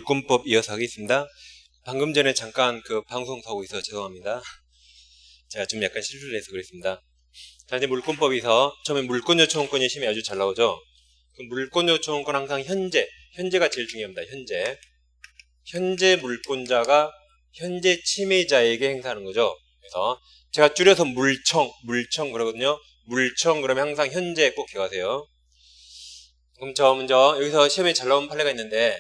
물권법 이어서 하겠습니다. 방금 전에 잠깐 방송 타고 있어서 죄송합니다. 제가 좀 약간 실수를 해서 그랬습니다. 자, 이제 물권법에서 처음에 물권 요청권이 시험에 아주 잘 나오죠. 물권 요청권 항상 현재가 제일 중요합니다. 현재 물권자가 현재 침해자에게 행사하는 거죠. 그래서 제가 줄여서 물청 그러거든요. 물청 그러면 항상 현재 꼭 기억하세요. 그럼 저 먼저 여기서 시험에 잘 나온 판례가 있는데,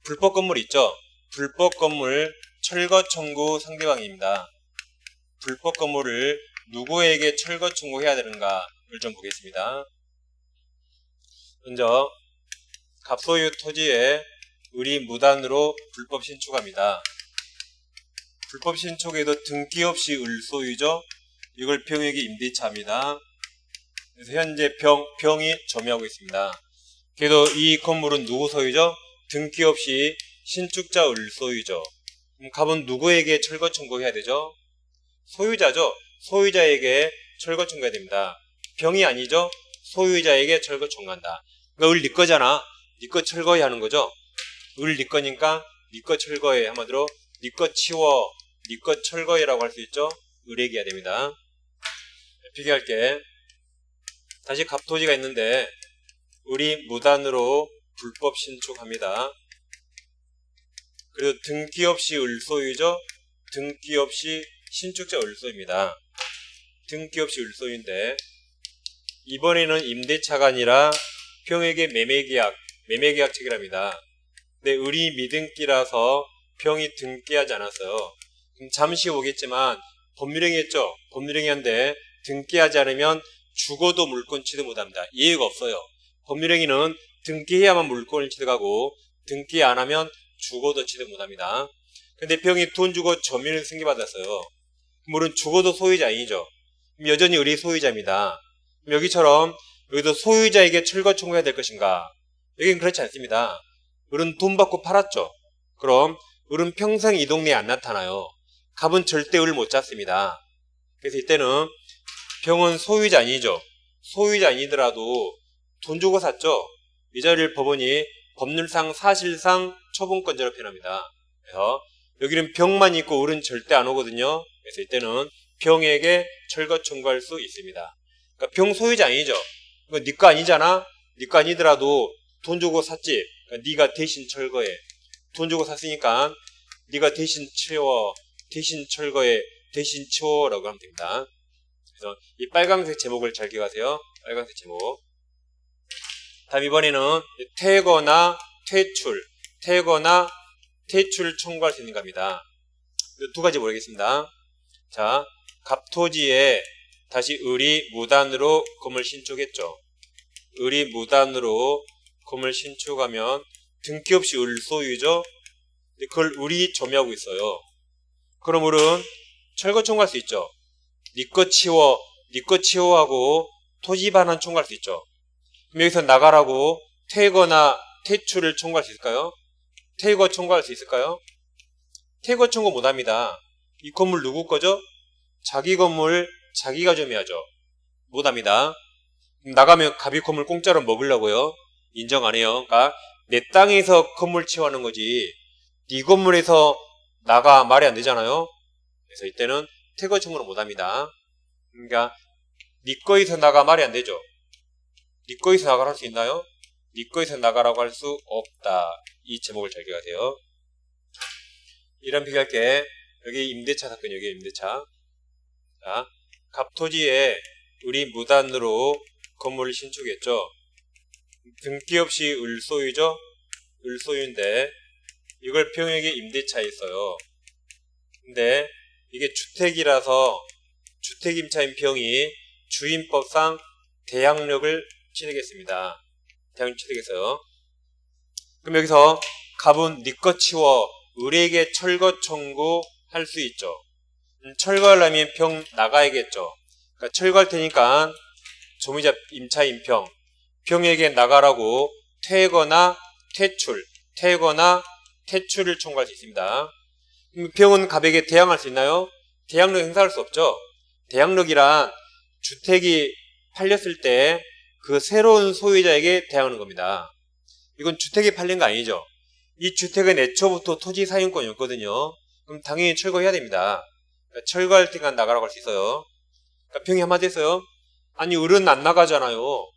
불법 건물 있죠? 불법 건물 철거 청구 상대방입니다. 불법 건물을 누구에게 철거 청구해야 되는가를 좀 보겠습니다. 먼저 갑소유 토지에 의리 무단으로 불법 신축합니다. 불법 신축에도 등기 없이 을소유죠. 이걸 병에게 임대차합니다. 그래서 현재 병이 점유하고 있습니다. 그래도 이 건물은 누구 소유죠? 등기 없이 신축자 을소유죠. 그럼 갑은 누구에게 철거 청구해야 되죠? 소유자죠. 소유자에게 철거 청구해야 됩니다. 병이 아니죠. 소유자에게 철거 청구한다. 그러니까 을 네 거잖아. 네 거 철거해야 하는 거죠. 을 네 거니까 네 거 철거해. 한마디로 네 거 치워, 네 거 철거해라고 할 수 있죠. 을에게 해야 됩니다. 비교할게. 다시 갑토지가 있는데 을이 무단으로 불법 신축합니다. 그리고 등기 없이 을소유죠. 등기 없이 신축자 을소유입니다. 등기 없이 을소유인데 이번에는 임대차가 아니라 병에게 매매계약 체결합니다. 근데 을이 미등기라서 병이 등기하지 않았어요. 그럼 잠시 오겠지만 법률행위했죠. 법률행위한데 등기하지 않으면 죽어도 물권 취득 못합니다. 이해가 없어요. 법률행위는 등기해야만 물권을 취득하고 등기 안 하면 죽어도 취득 못합니다. 근데 병이 돈 주고 점유를 승계받았어요. 물은 죽어도 소유자 아니죠. 그럼 여전히 을이 소유자입니다. 그럼 여기처럼 여기도 소유자에게 철거 청구해야 될 것인가? 여기는 그렇지 않습니다. 을은 돈 받고 팔았죠. 그럼 을은 평생 이 동네에 안 나타나요. 갑은 절대 을 못 잡습니다. 그래서 이때는 병은 소유자 아니죠. 소유자 아니더라도 돈 주고 샀죠. 이 자리를 법원이 법률상 사실상 처분권자로 표현합니다. 그래서 여기는 병만 있고 을은 절대 안 오거든요. 그래서 이때는 병에게 철거 청구할 수 있습니다. 그러니까 병 소유자 아니죠. 이거 네 거 아니잖아. 네 거 아니더라도 돈 주고 샀지. 그러니까 네가 대신 철거해. 돈 주고 샀으니까 네가 대신 치워, 대신 철거해, 대신 치워라고 하면 됩니다. 그래서 이 빨강색 제목을 잘 기억하세요. 빨강색 제목. 다음 이번에는 퇴거나 퇴출 청구할 수 있는 겁니다. 두 가지 모르겠습니다. 자, 갑토지에 다시 을이 무단으로 건물 신축했죠. 을이 무단으로 건물 신축하면 등기 없이 을 소유죠. 그걸 을이 점유하고 있어요. 그럼 을은 철거 청구할 수 있죠. 네 거 치워 하고 토지 반환 청구할 수 있죠. 그럼 여기서 나가라고 퇴거나 퇴출을 청구할 수 있을까요? 퇴거 청구할 수 있을까요? 퇴거 청구 못합니다. 이 건물 누구 거죠? 자기 건물 자기가 점유하죠. 못합니다. 나가면 갑이 건물 공짜로 먹으려고요? 인정 안 해요. 그러니까 내 땅에서 건물 치워하는 거지 네 건물에서 나가 말이 안 되잖아요. 그래서 이때는 퇴거 청구는 못합니다. 그러니까 네 거에서 나가 말이 안 되죠. 네 거에서 나가라 할 수 있나요? 네 거에서 나가라고 할 수 없다. 이 제목을 잘 기억하세요. 이런 비교할게. 여기 임대차 사건, 여기 임대차. 자, 갑토지에 을이 무단으로 건물을 신축했죠. 등기 없이 을소유죠. 을소유인데 이걸 병에게 임대차에 있어요. 근데 이게 주택이라서 주택임차인 병이 주임법상 대항력을 취득했습니다. 대항력 취득했어요. 그럼 여기서 갑은 네 거 치워 을에게 철거 청구할 수 있죠. 철거하려면 병 나가야겠죠. 그러니까 철거할 테니까 소유자 임차인 병에게 나가라고 퇴거나 퇴출을 청구할 수 있습니다. 병은 갑에게 대항할 수 있나요? 대항력 행사할 수 없죠. 대항력이란 주택이 팔렸을 때 그 새로운 소유자에게 대항하는 겁니다. 이건 주택이 팔린 거 아니죠. 이 주택은 애초부터 토지 사용권이었거든요. 그럼 당연히 철거해야 됩니다. 그러니까 철거할 때가 나가라고 할 수 있어요. 그러니까 평이 한마디 했어요. 아니 을은 안 나가잖아요.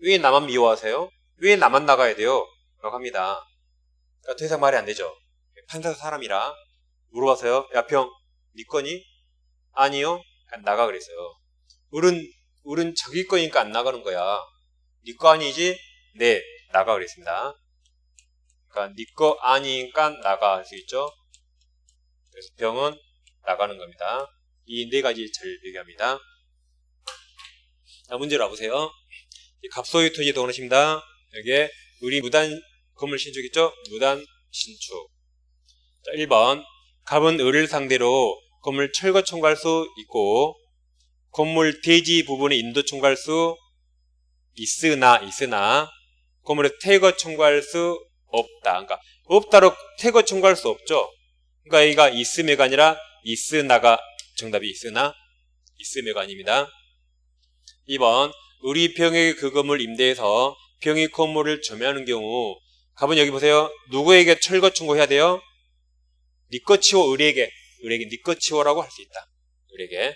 왜 나만 미워하세요? 왜 나만 나가야 돼요? 라고 합니다. 그러니까 더 이상 말이 안 되죠. 판사 사람이라 물어봐서요. 야 평, 네 거니? 아니요. 나가 그랬어요. 을은 자기 거니까 안 나가는 거야. 네 거 아니지? 네, 나가 그랬습니다. 그러니까 네 거 아니니까 나가 할 수 있죠. 그래서 병은 나가는 겁니다. 이 네 가지 잘 얘기합니다. 자, 문제로 와보세요. 갑소유 토지 동원하십니다. 여기에 우리 무단 건물 신축 있죠? 무단 신축. 자, 1번. 갑은 을을 상대로 건물 철거 청구할 수 있고 건물 대지 부분에 인도 청구할 수 있으나 건물에 퇴거 청구할 수 없다. 그러니까 없다로 퇴거 청구할 수 없죠. 그러니까 여기가 있음에가 아니라 있으나가 정답이 있음에가 아닙니다. 2번. 을이 병에게 그 건물 임대해서 병이 건물을 점유하는 경우 갑은 여기 보세요. 누구에게 철거 청구해야 돼요? 네 거 치워. 을에게 네 거 치워라고 할 수 있다. 을에게.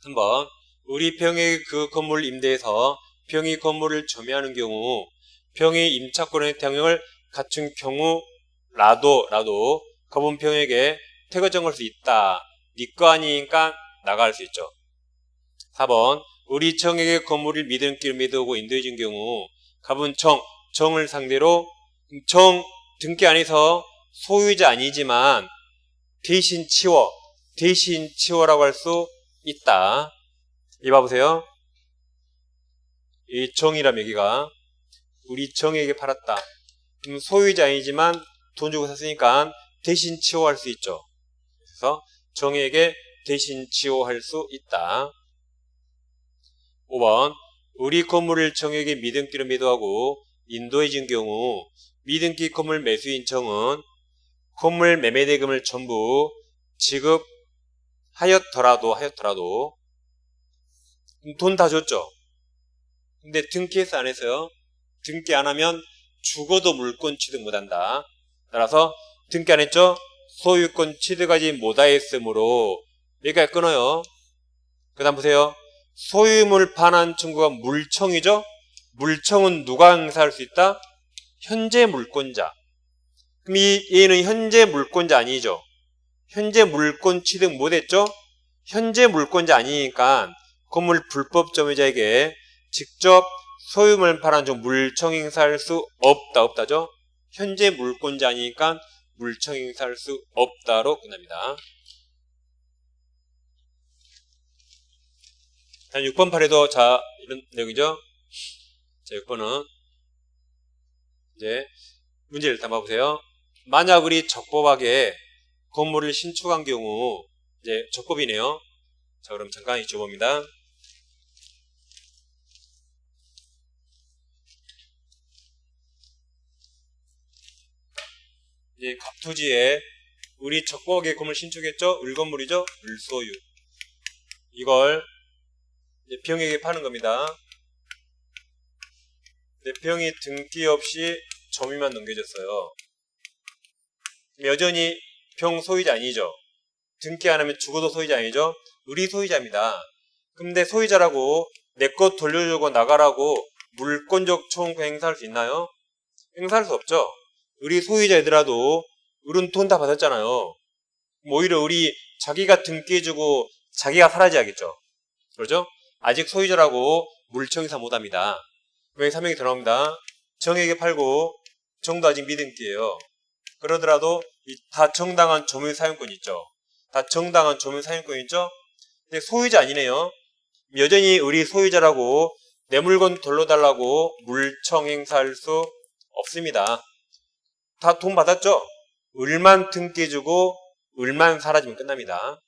3번. 을이 병에게 그 건물을 임대해서 병이 건물을 점유하는 경우 병이 임차권의 대항력을 갖춘 경우라도 갑은 병에게 퇴거 청구할 수 있다. 네 거 아니니까 나갈 수 있죠. 4번. 을이 정에게 건물을 미등기를 매도하고 인도해 준 경우 갑은 정을 상대로 정 등기 안에서 소유자 아니지만 대신 치워라고 할 수 있다. 이 봐보세요. 이 정이라면 여기가 우리 정에게 팔았다. 그럼 소유자 아니지만 돈 주고 샀으니까 대신 치워할 수 있죠. 그래서 정에게 대신 치워할 수 있다. 5번. 우리 건물을 정에게 미등기로 매도하고 인도해 준 경우 미등기 건물 매수인 정은 건물 매매대금을 전부 지급하였더라도 돈 다 줬죠. 근데 등기해서 안 했어요. 등기 안 하면 죽어도 물권 취득 못한다. 따라서 등기 안 했죠. 소유권 취득하지 못하였으므로 여기까지 끊어요. 그 다음 보세요. 소유물 반환 청구가 물청이죠. 물청은 누가 행사할 수 있다? 현재 물권자. 그럼 얘는 현재 물권자 아니죠. 현재 물권 취득 못했죠. 현재 물권자 아니니까 건물 불법 점유자에게 직접 소유물 반환 중 물청 행사할 수 없다죠. 현재 물권자 아니니까 물청 행사할 수 없다로 끝납니다. 다음 6번 팔에도 자 이런 내용이죠. 자 6번은 이제 문제를 담아보세요. 만약 우리 적법하게 건물을 신축한 경우 이제 적법이네요. 자 그럼 잠깐 잊어봅니다. 이제 갑토지에 우리 적법하게 건물 신축했죠. 을건물이죠. 을소유. 이걸 이제 병에게 파는 겁니다. 근데 병이 등기 없이 점유만 넘겨졌어요. 여전히 병 소유자 아니죠. 등기 안 하면 죽어도 소유자 아니죠. 우리 소유자입니다. 근데 소유자라고 내 것 돌려주고 나가라고 물권적 청구 행사할 수 있나요? 행사할 수 없죠. 우리 소유자이더라도 을은 돈 다 받았잖아요. 오히려 우리 자기가 등기해주고 자기가 사라져야겠죠. 그렇죠? 아직 소유자라고 물청행사 못합니다. 여기 3명이 더 나옵니다. 정에게 팔고 정도 아직 미등기예요. 그러더라도 다 정당한 점유 사용권 있죠. 다 정당한 점유 사용권 있죠. 근데 소유자 아니네요. 여전히 우리 소유자라고 내 물건 돌려달라고 물청 행사할 수 없습니다. 다 돈 받았죠. 을만 등기해주고 을만 사라지면 끝납니다.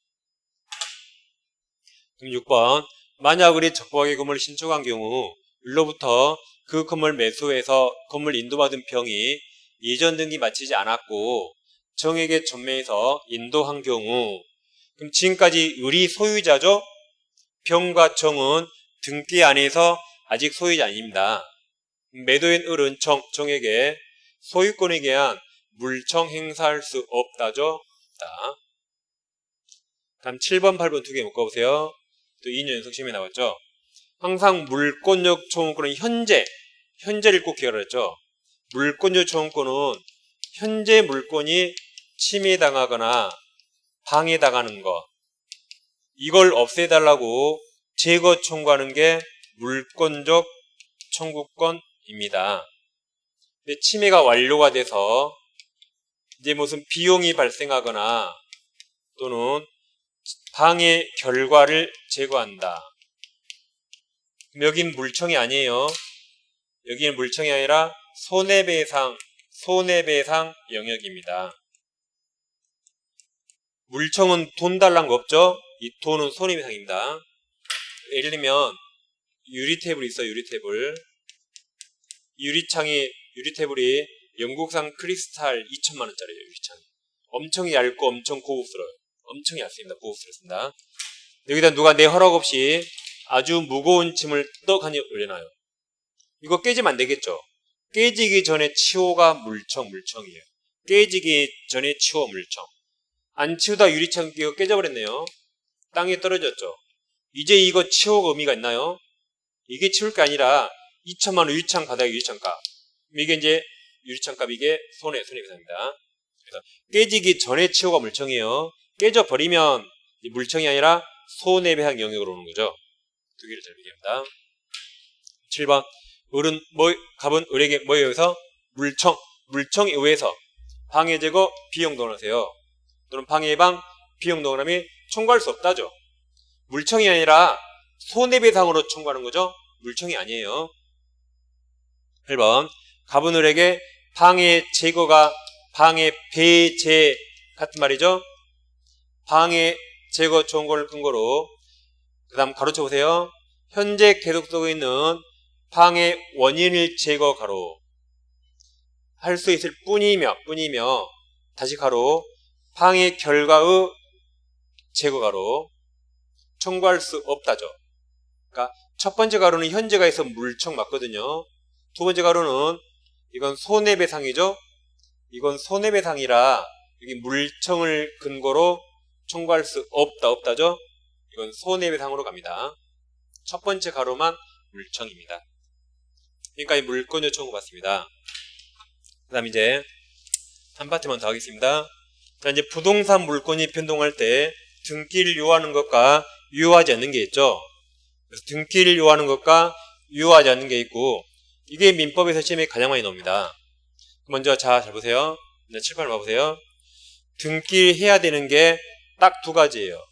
그럼 6번. 만약 우리 적법하게 건물을 신축한 경우 을로부터 그 건물 매수해서 건물 인도받은 병이 이전 등기 마치지 않았고 정에게 전매해서 인도한 경우 그럼 지금까지 을이 소유자죠? 병과 정은 등기 안에서 아직 소유자 아닙니다. 매도인 을은 정에게 소유권에 대한 물청 행사할 수 없다죠. 없다. 다음 7번, 8번 두 개 묶어보세요. 또 2년 연속 시험에 나왔죠. 항상 물권적 청구권은 현재를 꼭 기억하랬죠. 물권적 청구권은 현재 물권이 침해당하거나 방해당하는 것, 이걸 없애달라고 제거 청구하는 게 물권적 청구권입니다. 근데 침해가 완료가 돼서 이제 무슨 비용이 발생하거나 또는 방해 결과를 제거한다. 여긴 물청이 아니에요. 여기는 물청이 아니라 손해배상 영역입니다. 물청은 돈 달라는 거 없죠? 이 돈은 손해배상입니다. 예를 들면 유리테이블 있어요. 유리테이블. 유리테이블이 영국산 크리스탈 2,000만원짜리예요. 유리창. 엄청 얇고 엄청 고급스러워요. 엄청 얇습니다. 고급스럽습니다. 여기다 누가 내 허락 없이 아주 무거운 짐을 떡하니 올려놔요. 이거 깨지면 안 되겠죠? 깨지기 전에 치호가 물청이에요. 깨지기 전에 치호 물청. 안 치우다 유리창 이거 깨져버렸네요. 땅에 떨어졌죠? 이제 이거 치호가 의미가 있나요? 이게 치울 게 아니라 2,000만원 유리창 바닥에 유리창값. 이게 이제 유리창값, 이게 손해배상입니다. 그래서 깨지기 전에 치호가 물청이에요. 깨져버리면 물청이 아니라 손해배상 영역으로 오는 거죠. 두 개를 잘 비교합니다. 7번. 갑은 을에게 뭐에 의해서? 물청에 의해서 방해 제거 비용 동원하세요. 또는 방해 예방 비용 동원함이 청구할 수 없다죠. 물청이 아니라 손해배상으로 청구하는 거죠. 물청이 아니에요. 1번. 갑은 을에게 방해 제거가 방해 배제 같은 말이죠. 방해 제거 청구를 근거로 그 다음 가로쳐 보세요. 현재 계속 쓰고 있는 방해 원인을 제거 가로 할 수 있을 뿐이며 다시 가로 방해 결과의 제거 가로 청구할 수 없다죠. 그러니까 첫 번째 가로는 현재가 있어 물청 맞거든요. 두 번째 가로는 이건 손해배상이죠. 이건 손해배상이라 여기 물청을 근거로 청구할 수 없다죠. 이건 손해배상으로 갑니다. 첫 번째 가로만 물청입니다. 그러니까 이 물권적 청구 받습니다. 그 다음 이제 한 파트만 더 하겠습니다. 자, 이제 부동산 물권이 변동할 때 등기를 요하는 것과 유효하지 않는 게 있죠. 그래서 등기를 요하는 것과 유효하지 않는 게 있고, 이게 민법에서 시험에 가장 많이 나옵니다. 먼저 잘 보세요. 네, 칠판을 봐보세요. 등기해야 되는 게 딱 두 가지예요.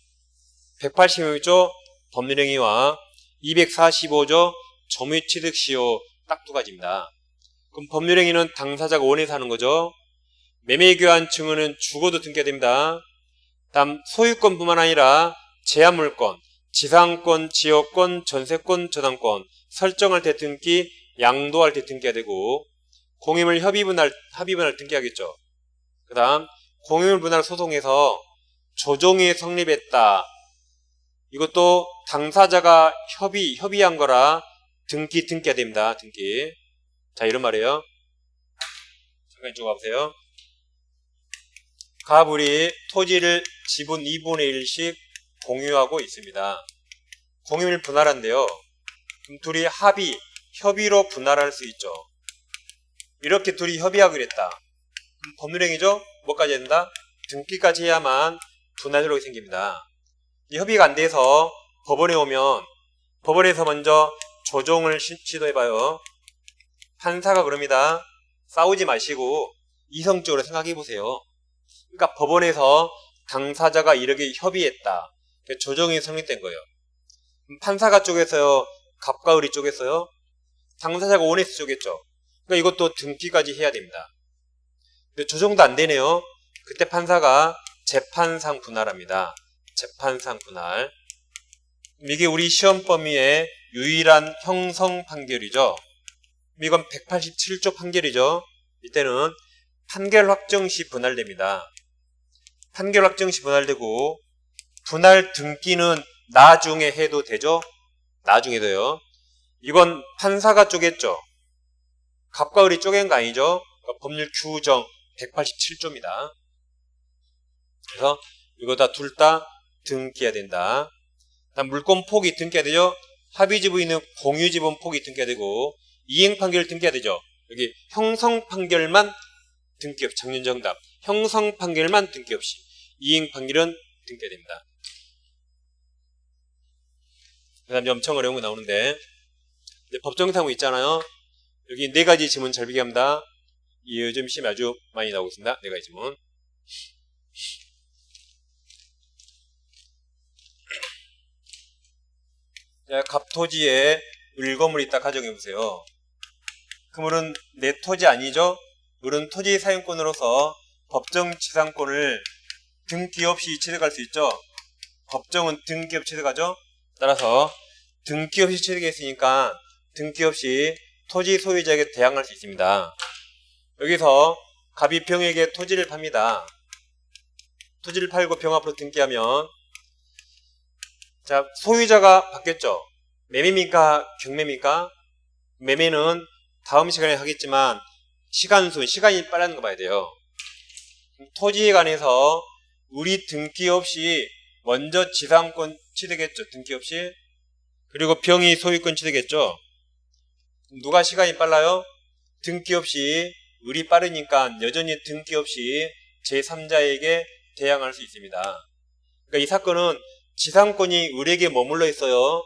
186조 법률행위와 245조 점유취득시효 딱 두 가지입니다. 그럼 법률행위는 당사자가 원해서 하는 거죠. 매매교환 증언은 죽어도 등기해야 됩니다. 다음 소유권뿐만 아니라 제한물권, 지상권, 지역권, 전세권, 저당권 설정할 때 등기, 양도할 때 등기해야 되고, 공유물 합의분할 등기하겠죠. 그 다음 공유물 분할 소송에서 조정이 성립했다. 이것도 당사자가 협의한 거라 등기해야 됩니다. 등기. 자, 이런 말이에요. 잠깐 이쪽 와보세요. 갑을이 토지를 지분 2분의 1씩 공유하고 있습니다. 공유를 분할한대요. 그럼 둘이 협의로 분할할 수 있죠. 이렇게 둘이 협의하기로 했다. 그럼 법률행위죠? 뭐까지 해야 된다? 등기까지 해야만 분할효력이 생깁니다. 이 협의가 안 돼서 법원에 오면 법원에서 먼저 조정을 시도해봐요. 판사가 그럽니다. 싸우지 마시고 이성적으로 생각해 보세요. 그러니까 법원에서 당사자가 이렇게 협의했다. 조정이 성립된 거예요. 판사가 쪽에서요? 갑과 을이 쪽에서요? 당사자가 원해서 쪽겠죠. 그러니까 이것도 등기까지 해야 됩니다. 근데 조정도 안 되네요. 그때 판사가 재판상 분할합니다. 재판상 분할. 이게 우리 시험 범위의 유일한 형성 판결이죠. 이건 187조 판결이죠. 이때는 판결 확정 시 분할됩니다. 판결 확정 시 분할되고, 분할 등기는 나중에 해도 되죠? 나중에도요. 이건 판사가 쪼갰죠. 갑과 을이 쪼갠 거 아니죠? 그러니까 법률 규정 187조입니다. 그래서 이거 다 둘 다 등기해야 된다. 다음 물권 폭이 등기해야 되죠? 합의지분은 공유지분 폭이 등기해야 되고, 이행 판결 등기해야 되죠? 여기 형성 판결만 등기 없이, 작년 정답. 형성 판결만 등기 없이, 이행 판결은 등기해야 됩니다. 그 다음 엄청 어려운 거 나오는데, 법정사무 있잖아요. 여기 4가지 지문 잘 비교합니다. 이 요즘 시험에 아주 많이 나오고 있습니다. 4가지 지문. 자, 갑토지에 을건물이 있다 가정해보세요. 그물은 내 토지 아니죠? 을은 토지 사용권으로서 법정 지상권을 등기 없이 취득할 수 있죠? 법정은 등기 없이 취득하죠? 따라서 등기 없이 취득했으니까 등기 없이 토지 소유자에게 대항할 수 있습니다. 여기서 갑이 병에게 토지를 팝니다. 토지를 팔고 병 앞으로 등기하면, 자, 소유자가 바뀌었죠? 매매입니까? 경매입니까? 매매는 다음 시간에 하겠지만 시간이 빠르는 거 봐야 돼요. 토지에 관해서 우리 등기 없이 먼저 지상권 취득했죠. 등기 없이. 그리고 병이 소유권 취득했죠. 누가 시간이 빨라요? 등기 없이. 을이 빠르니까 여전히 등기 없이 제3자에게 대항할 수 있습니다. 그러니까 이 사건은 지상권이 을에게 머물러 있어요.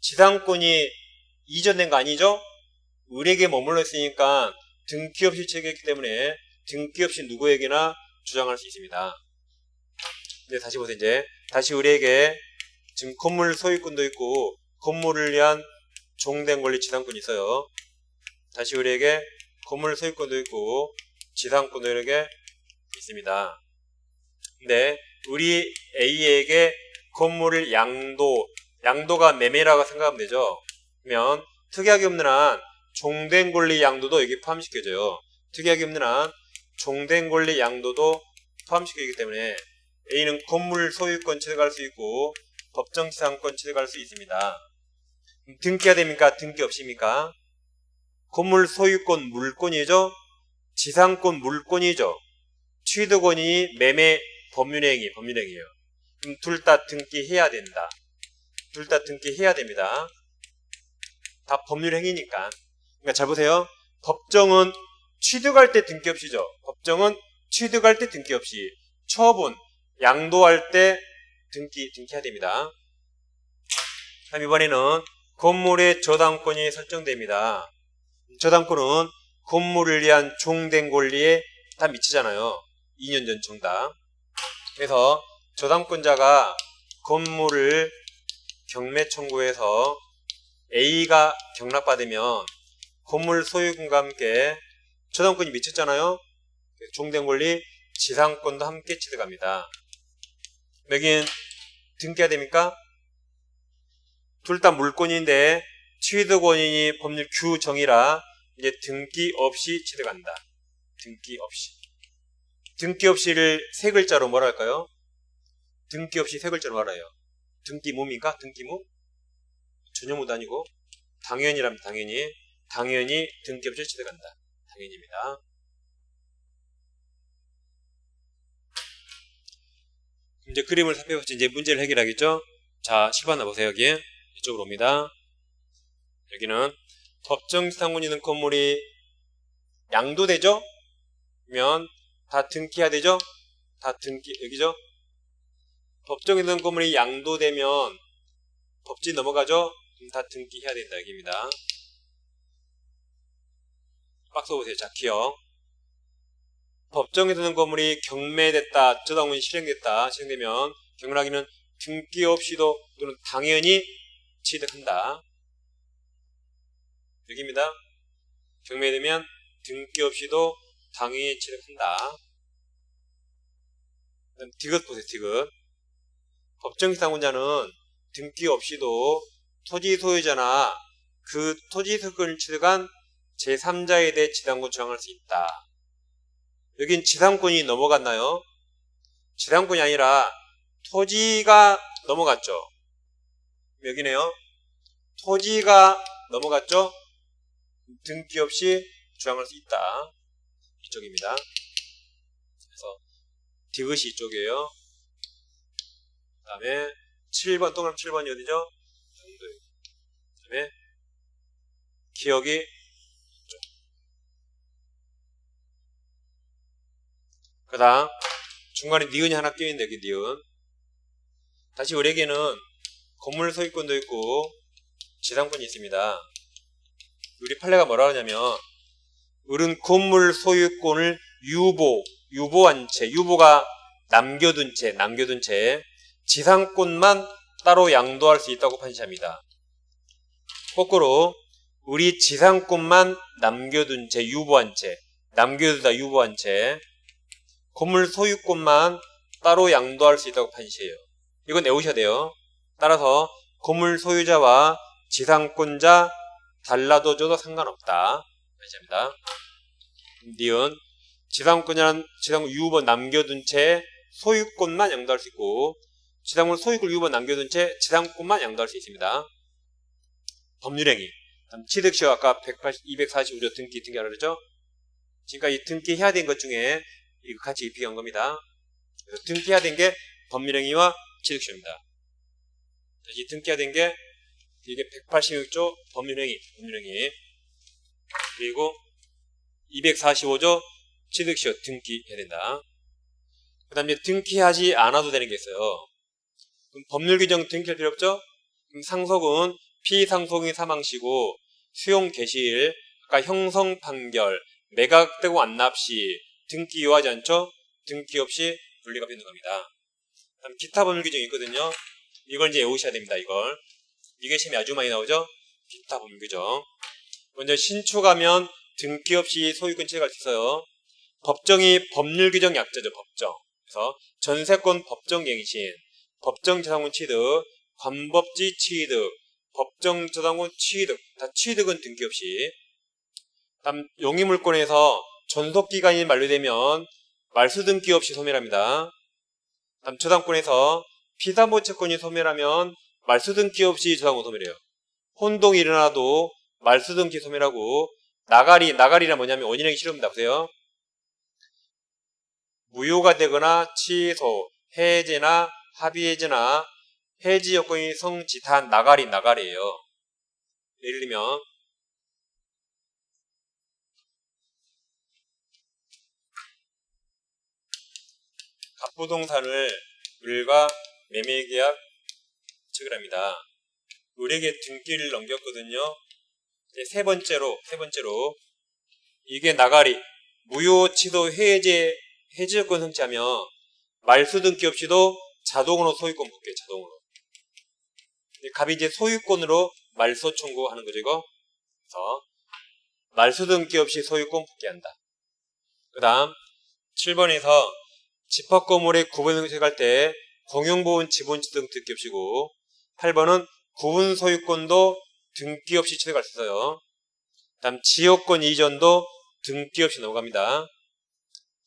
지상권이 이전된 거 아니죠? 을에게 머물러 있으니까 등기 없이 취득했기 때문에 등기 없이 누구에게나 주장할 수 있습니다. 네, 다시 보세요. 이제 다시 을에게 지금 건물 소유권도 있고 건물을 위한 종된 권리 지상권이 있어요. 다시 을에게 건물 소유권도 있고 지상권도 이렇게 있습니다. 근데 우리 A에게 건물을 양도가 매매라고 생각하면 되죠. 그러면 특이하게 없는 한 종된 권리 양도도 여기 포함시켜져요. 특이하게 없는 한 종된 권리 양도도 포함시키기 때문에 A는 건물 소유권 취득할 수 있고 법정 지상권 취득할 수 있습니다. 등기해야 됩니까? 등기 없습니까? 건물 소유권 물권이죠. 지상권 물권이죠. 취득원이 매매 법률행위예요. 그럼 둘 다 등기해야 된다. 둘 다 등기해야 됩니다. 다 법률행위니까. 그러니까 잘 보세요. 법정은 취득할 때 등기 없이죠. 법정은 취득할 때 등기 없이, 처분, 양도할 때 등기해야 됩니다. 그럼 이번에는 건물의 저당권이 설정됩니다. 저당권은 건물을 위한 종된 권리에 다 미치잖아요. 2년 전 정답. 그래서 저당권자가 건물을 경매 청구해서 A가 경락받으면 건물 소유권과 함께 저당권이 미쳤잖아요. 종된 권리, 지상권도 함께 취득합니다. 여긴 등기해야 됩니까? 둘 다 물권인데 취득 원인이 법률 규정이라 이제 등기 없이 취득한다. 등기 없이. 등기 없이를 세 글자로 뭐라 할까요? 등기 없이 세 글자로 말해요. 등기무입니까? 등기무? 전혀무도 아니고 당연이랍니다. 당연히 등기 없이 취득한다. 당연입니다. 이제 그림을 살펴보시 이제 문제를 해결하겠죠? 자, 10번 보세요. 여기 이쪽으로 옵니다. 여기는 법정 지상권 있는 건물이 양도되죠? 그러면 다 등기해야 되죠? 다 등기, 여기죠? 법정에 있는 건물이 양도되면 법진 넘어가죠? 그럼 다 등기해야 된다. 여기입니다. 박스 보세요. 자, 기억. 법정에 드는 건물이 경매됐다, 저당권이 실행되면 경락인은 등기 없이도 또는 당연히 취득한다. 여기입니다. 경매되면 등기 없이도 당연히 취득한다. 그다음 디귿 보세요. 디귿. 법정 지상권자는 등기 없이도 토지 소유자나 그 토지 소유권을 취득한 제3자에 대해 지상권 주장할 수 있다. 여긴 지상권이 넘어갔나요? 지상권이 아니라 토지가 넘어갔죠. 여기네요. 토지가 넘어갔죠? 등기 없이 주장할 수 있다. 이쪽입니다. 그래서 디귿이 이쪽이에요. 그 다음에 7번, 동그라미 7번이 어디죠? 정도예요. 그 다음에 기억이 이쪽. 그 다음 중간에 니은이 하나 끼어있는데 여기 니은. 다시 우리에게는 건물 소유권도 있고 지상권이 있습니다. 우리 판례가 뭐라 하냐면 을은 건물 소유권을 유보한 채, 유보가 남겨둔 채 지상권만 따로 양도할 수 있다고 판시합니다. 거꾸로 우리 지상권만 남겨둔 채, 유보한 채 건물 소유권만 따로 양도할 수 있다고 판시해요. 이건 외우셔야 돼요. 따라서 건물 소유자와 지상권자 달라도 상관없다. 판시합니다. 니은 지상권이란 지상권 유보 남겨둔 채 소유권만 양도할 수 있고 지상권 소유권 유보 남겨둔 채 지상권만 양도할 수 있습니다. 법률행위 취득시효 아까 245조 등기하라 그랬죠? 지금까지 등기해야 된 것 중에 이거 같이 입히한 겁니다. 그래서 등기해야 된 게 법률행위와 취득시효입니다. 다시 등기해야 된 게 이게 186조 법률행위 그리고 245조 취득시효 등기해야 된다. 그 다음에 등기하지 않아도 되는 게 있어요. 그럼 법률 규정 등기할 필요 없죠? 그럼 상속은 피상속인 사망시고 수용 개시일, 아까 형성 판결, 매각되고 완납 시 등기 요하지 않죠? 등기 없이 분리가 되는 겁니다. 다음 기타 법률 규정이 있거든요. 이걸 이제 외우셔야 됩니다. 이게 시험에 아주 많이 나오죠? 기타 법률 규정. 먼저 신축하면 등기 없이 소유권 취득할 수 있어요. 법정이 법률 규정 약자죠. 법정. 그래서 전세권 법정갱신, 법정재산권 취득, 관법지 취득, 법정재산권 취득, 다 취득은 등기 없이. 다음 용의물권에서 존속기간이 만료되면 말소 등기 없이 소멸합니다. 다음 저당권에서 피담보 채권이 소멸하면 말소 등기 없이 저당권 소멸해요. 혼동이 일어나도 말소 등기 소멸하고 나가리란 뭐냐면 원인행위 실효입니다. 보세요. 무효가 되거나 취소, 해제나 합의해제나 해지 요건이 성취한 나가리예요. 예를 들면 갑부동산을 을과 매매계약 체결합니다. 을에게 등기를 넘겼거든요. 이제 세 번째로 이게 나가리 무효 취소 해제 요건 성취하면 말소 등기 없이도 자동으로 소유권 복귀해요. 자동으로. 갑이 이제 소유권으로 말소 청구하는 거죠. 이거. 그래서 말소 등기 없이 소유권 복귀한다. 그 다음 7번에서 집합건물의 구분 취득할 때 공용보훈 지분취득 등 등기 없이고 8번은 구분 소유권도 등기 없이 취득할 수 있어요. 다음 지역권 이전도 등기 없이 넘어갑니다.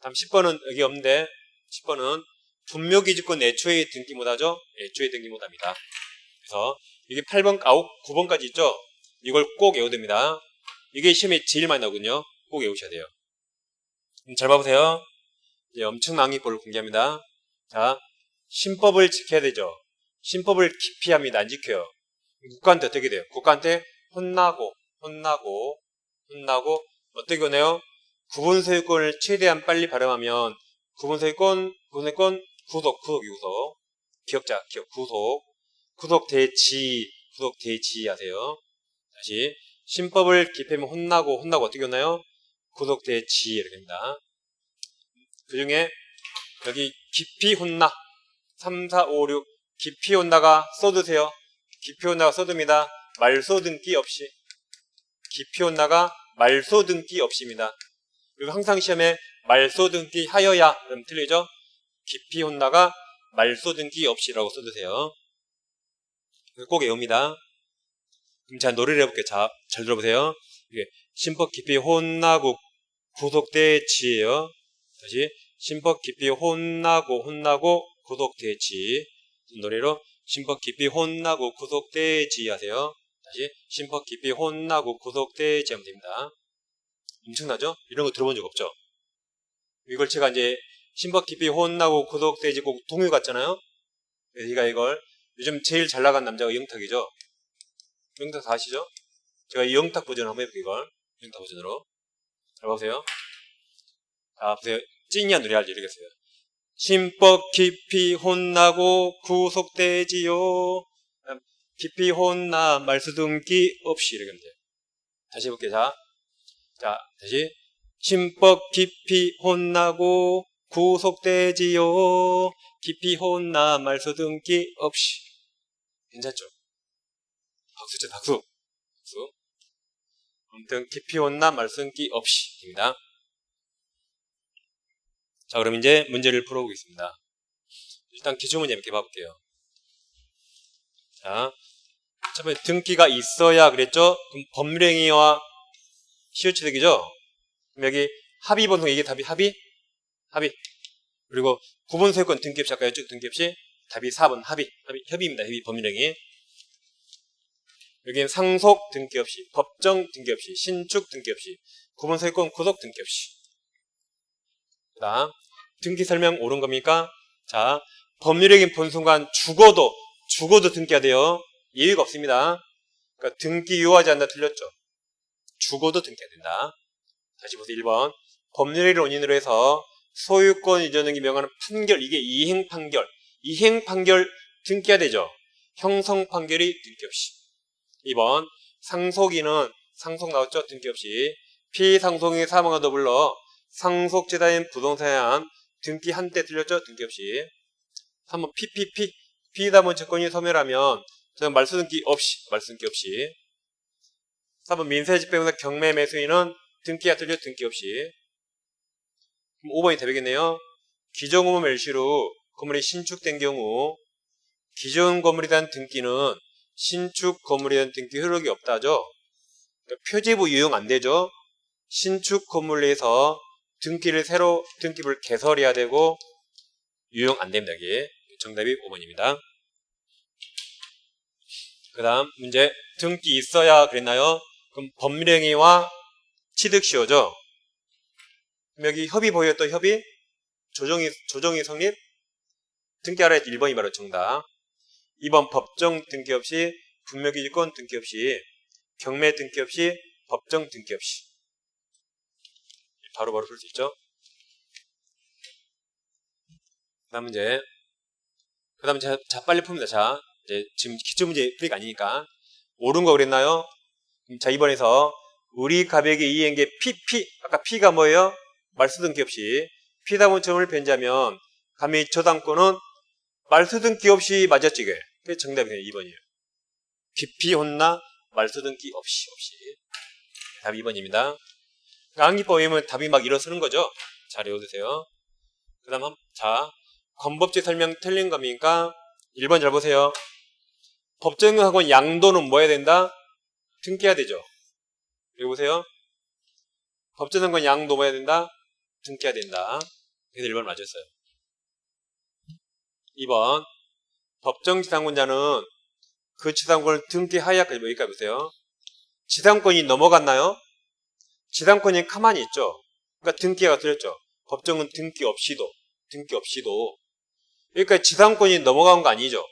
다음 10번은 여기 없는데 10번은 분묘기지권 애초에 등기 못하죠? 애초에 등기 못합니다. 그래서 이게 8번, 9번까지 있죠? 이걸 꼭 외워야 됩니다. 이게 시험에 제일 많이 나오거든요. 꼭 외우셔야 돼요. 잘 봐보세요. 이제 엄청난 항의법을 공개합니다. 자, 신법을 지켜야 되죠. 신법을 기피합니다. 안 지켜요. 국가한테 어떻게 돼요? 국가한테 혼나고 어떻게 오네요? 구분소유권을 최대한 빨리 발행하면 구분소유권 구속 구속 대지 하세요. 다시 신법을 기피하면 혼나고 어떻게 오나요? 구속 대지 이렇게 됩니다. 그 중에 여기 기피 혼나 3, 4, 5, 6 기피 혼나가 써두세요. 기피 혼나가 써둡니다. 말소 등기 없이 기피 혼나가 말소 등기 없이입니다. 그리고 항상 시험에 말소 등기 하여야 그럼 틀리죠? 기피 혼나가 말소 등기 없이라고 써두세요. 꼭 외웁니다. 그럼 제가 노래를 해볼게요. 자, 잘 들어보세요. 이게 신법 기피 혼나고 구속대지예요. 다시 신법 기피 혼나고 구속대지 노래로 심법 깊이 혼나고 구속되지 하세요. 다시 심법 깊이 혼나고 구속되지 하면 됩니다. 엄청나죠? 이런 거 들어본 적 없죠? 이걸 제가 이제 심법 깊이 혼나고 구속되지 꼭 동요 같잖아요? 그러니까 이걸 요즘 제일 잘 나간 남자가 영탁이죠? 영탁 다 아시죠? 제가 이 영탁 버전 한번 해볼게요, 이걸. 영탁 버전으로. 잘 보세요. 자, 보세요. 찐이야 노래 알죠? 이러겠어요. 심법 깊이 혼나고 구속되지요. 깊이 혼나 말수등기 없이 이렇게 하면 돼요. 다시 해볼게요. 자, 다시. 심법 깊이 혼나고 구속되지요. 깊이 혼나 말수등기 없이. 괜찮죠? 박수 쳐, 박수. 박수. 아무튼 깊이 혼나 말수등기 없이 입니다. 자, 그럼 이제 문제를 풀어보겠습니다. 일단 기출문제 이렇게 봐볼게요. 자, 첫 번째 등기가 있어야 그랬죠? 그럼 법률행위와 시효취득이죠? 그럼 여기 합의번호 이게 답이 합의? 그리고 구분소유권 등기 없이 아까 쭉 등기 없이 답이 4번 협의입니다. 협의 법률행위. 여기는 상속 등기 없이, 법정 등기 없이, 신축 등기 없이, 구분소유권 구속 등기 없이. 그 다음 등기 설명 옳은 겁니까? 자, 법률행위 본 순간 죽어도 등기해야 돼요. 예외가 없습니다. 그러니까 등기 유효하지 않나 틀렸죠. 죽어도 등기해야 된다. 다시 보세요. 1번 법률행위를 원인으로 해서 소유권 이전 등기 명하는 판결, 이게 이행 판결 등기해야 되죠. 형성 판결이 등기 없이. 2번 상속인은 상속 나왔죠. 등기 없이. 피상속인이 사망과 더불어 상속재산인 부동산에 대한 등기 한때 틀렸죠. 등기 없이. 3번 피담원 채권이 소멸하면 저는 말소등기 없이. 4번 민사집행사 경매 매수인은 등기가 틀렸죠. 등기 없이. 그럼 5번이 되겠네요. 기존 건물 멸실 후 건물이 신축된 경우 기존 건물에 대한 등기는 신축 건물에 대한 등기 효력이 없다죠. 그러니까 표지부 유용 안 되죠. 신축 건물을 내에서 등기부를 개설해야 되고 유용 안 됩니다. 이게 정답이 5번입니다. 그 다음 문제 등기 있어야 그랬나요? 그럼 법률행위와 취득시효죠. 그럼 여기 협의 보였던 협의 조정이 성립 등기하라 했죠. 1번이 바로 정답. 2번 법정 등기 없이 분묘기지권 등기 없이 경매 등기 없이 법정 등기 없이 바로바로 풀 수 있죠. 그 다음 문제. 그 다음 자 빨리 풉니다. 자 이제 지금 기출문제 풀이가 아니니까 옳은 거 그랬나요? 자 2번에서 우리 가백의 이행계 아까 P가 뭐예요? 말소등기 없이 피담원점을 변제하면 감히 저당권은 말소등기 없이 맞았지 이게. 그게 정답이에요. 2번이에요. 깊이 혼나 말소등기 없이. 답 2번입니다. 암기법 외우면 답이 막 일어서는 거죠. 잘 외워두세요. 그 다음 자 권법제 설명 틀린 겁니까? 1번 잘 보세요. 법정하고 양도는 뭐 해야 된다? 등기해야 되죠. 여기 보세요. 법정과 양도 뭐 해야 된다? 등기해야 된다. 그래서 1번 맞았어요. 2번 법정지상권자는 그 지상권을 등기하여야까지 여기까지 보세요. 지상권이 넘어갔나요? 지상권이 가만히 있죠. 그러니까 등기가 틀렸죠. 법정은 등기 없이도 그러니까 지상권이 넘어간 거 아니죠.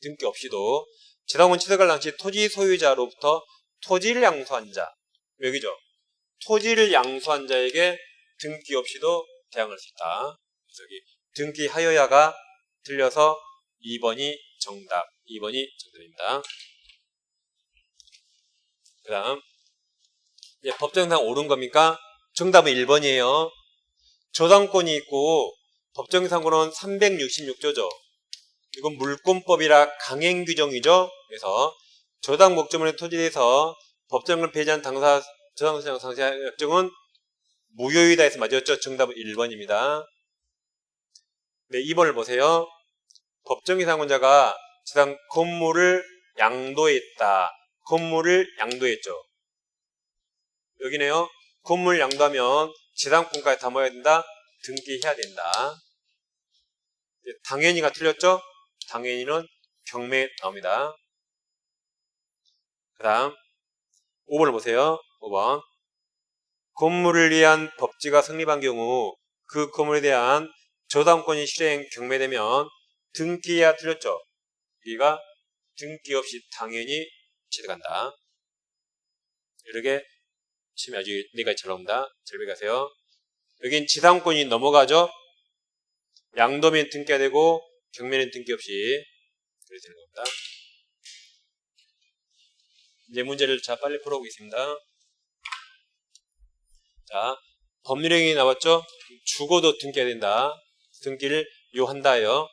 등기 없이도 지상권 취득할 당시 토지 소유자로부터 토지를 양수한 자 여기죠. 토지를 양수한 자에게 등기 없이도 대항할 수 있다. 그래서 여기 등기하여야가 틀려서 2번이 정답입니다. 그 다음 법정상 옳은 겁니까? 정답은 1번이에요. 저당권이 있고 법정상으로는 366조죠. 이건 물권법이라 강행 규정이죠. 그래서 저당 목적물의 토지에 대해서 법정을 폐지한 당사 저당소장 상세 약정은 무효이다 해서 맞았죠. 정답은 1번입니다. 네, 2번을 보세요. 법정이상권자가 지상 건물을 양도했다. 건물을 양도했죠. 여기네요. 건물 양도하면 지상권까지 다 모여야 된다. 등기해야 된다. 당연히가 틀렸죠? 당연히는 경매 나옵니다. 그 다음 5번을 보세요. 5번. 건물을 위한 법지가 성립한 경우 그 건물에 대한 저당권이 실행 경매되면 등기해야 틀렸죠. 여기가 등기 없이 당연히 취득한다. 이렇게 치면 아주 여기까지 잘 나옵니다. 잘 배가세요. 여긴 지상권이 넘어가죠. 양도면 등기가 되고 경매는 등기 없이 이렇게 되는 겁니다. 이제 문제를 빨리 풀어보겠습니다. 자, 법률행위 나왔죠? 죽어도 등기해야 된다. 등기를 요한다예요.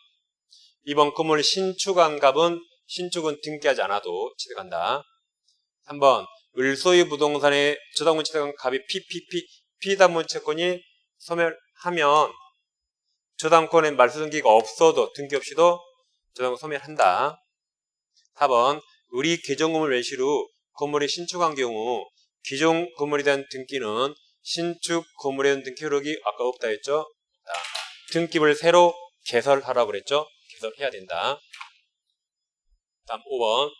이번 건물 신축한 값은 신축은 등기하지 않아도 취득한다. 3번 을소유 부동산의 저당권 취득한 값이 피담보 채권이 소멸하면 저당권의 말소 등기가 없어도 등기 없이도 저당권 소멸한다. 4번 을이 개정 건물 외실 후 건물이 신축한 경우 기존 건물에 대한 등기는 신축 건물에 대한 등기 효력이 아까 없다 했죠. 등기부를 새로 개설하라고 그랬죠. 개설해야 된다. 다음 5번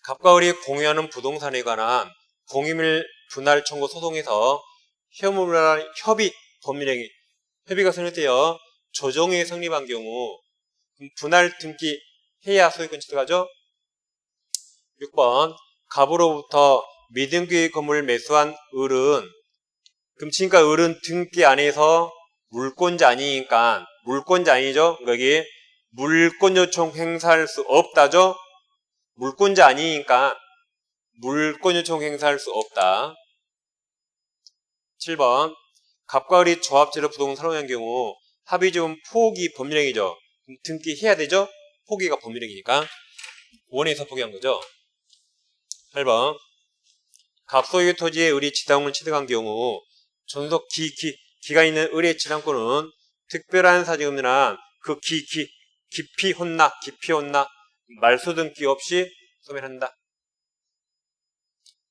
갑과 을이 공유하는 부동산에 관한 공유물 분할 청구 소송에서 협의문을 협의 법률행위 협의가 성립되어 조정이 성립한 경우 분할 등기 해야 소유권 취득하죠. 6번 갑으로부터 미등기 건물을 매수한 을은 그럼 지금까지 을은 등기 안에서 물권자 아니니까 물권자 아니죠. 여기 물권 요청 행사할 수 없다죠. 물권자 아니니까 물권 요청 행사할 수 없다. 7번 갑과 을이 조합제로 부동산을 소유한 경우 합의금 포기 법률행위죠. 등기해야 되죠. 포기가 법률행위니까 원에서 포기한 거죠. 8번 갑 소유 토지의 을이 지당권을 취득한 경우 존속 기가 있는 을의 지당권은 특별한 사정이나 그 깊이 혼나 말소 등기 없이 소멸한다.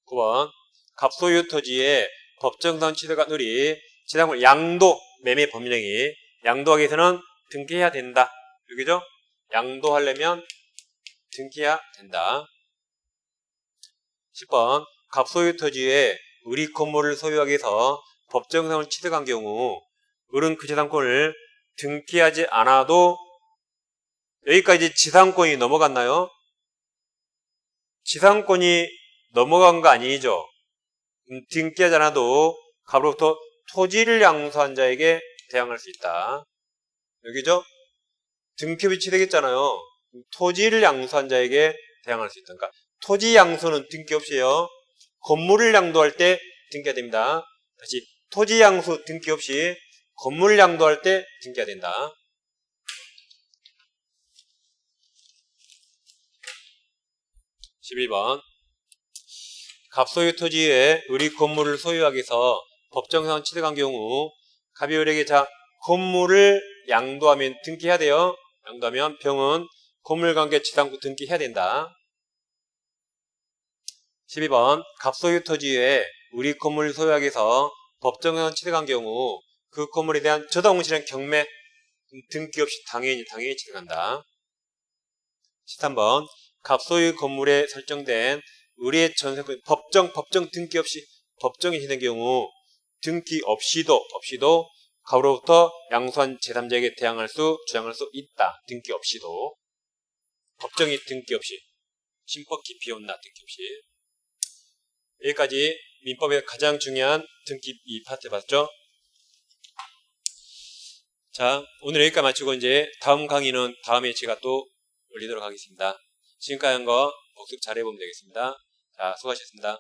9번 갑 소유 토지의 법정상 취득한 을이 지당권 양도 매매 법률행위 양도하기 위해서는 등기해야 된다. 여기죠? 양도하려면 등기해야 된다. 10번 갑 소유 토지에 을이 건물을 소유하기 위해서 법정상을 취득한 경우 을은 그 지상권을 등기하지 않아도 여기까지 지상권이 넘어갔나요? 지상권이 넘어간 거 아니죠? 등기하지 않아도 갑으로부터 토지를 양수한 자에게 대항할 수 있다. 여기죠? 등기업이 취득했잖아요. 토지를 양수한 자에게 대항할 수 있다. 그러니까 토지 양수는 등기 없이요. 건물을 양도할 때 등기가 됩니다. 다시 토지 양수 등기 없이 건물을 양도할 때 등기가 된다. 11번 갑 소유 토지에 을이 건물을 소유하기 위해서 법정상 취득한 경우 갑이 을에게 건물을 양도하면 등기해야 돼요. 양도하면 병은 건물관계 지당권 등기해야 된다. 12번 갑 소유 토지에 을이 건물을 소유하기 위해서 법정상 취득한 경우 그 건물에 대한 저당권 실행 경매 등기 없이 당연히 취득한다. 13번 갑 소유 건물에 설정된 을의 전세권 법정 등기 없이 법정이 시된 경우 등기 없이도 갑으로부터 양수한 제3자에게 주장할 수 있다. 등기 없이도 법정이 등기 없이 신법 깊이 온나 등기 없이. 여기까지 민법의 가장 중요한 등기 이 파트 봤죠? 자, 오늘 여기까지 마치고 이제 다음 강의는 다음에 제가 또 올리도록 하겠습니다. 지금까지 한 거 복습 잘 해보면 되겠습니다. 자, 수고하셨습니다.